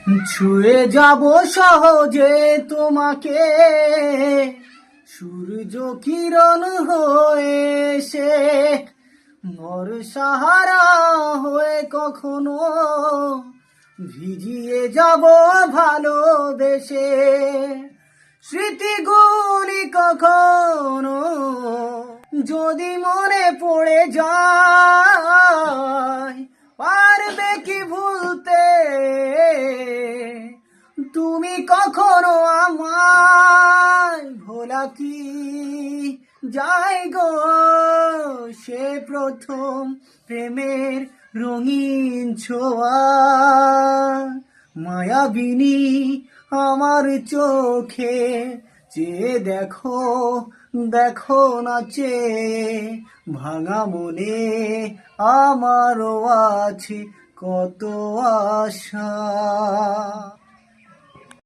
ছুঁয়ে যাব সহজে তোমাকে, সূর্য কিরণ হয়ে এসে মোর সাহারা হয়ে কখনো ভিজিয়ে যাব ভালোবেসে। স্মৃতিগুলি কখনো যদি মনে পড়ে যায়, পারবে কি ভুলতে তুমি কখনো আমায়? ভোলা কি যায় গো সে প্রথম প্রেমের রঙিন ছোঁয়া? মায়াবিনী আমার চোখে চেয়ে দেখো, দেখো না চেয়ে, ভাঙা মনে আমারও আছে কত আশা।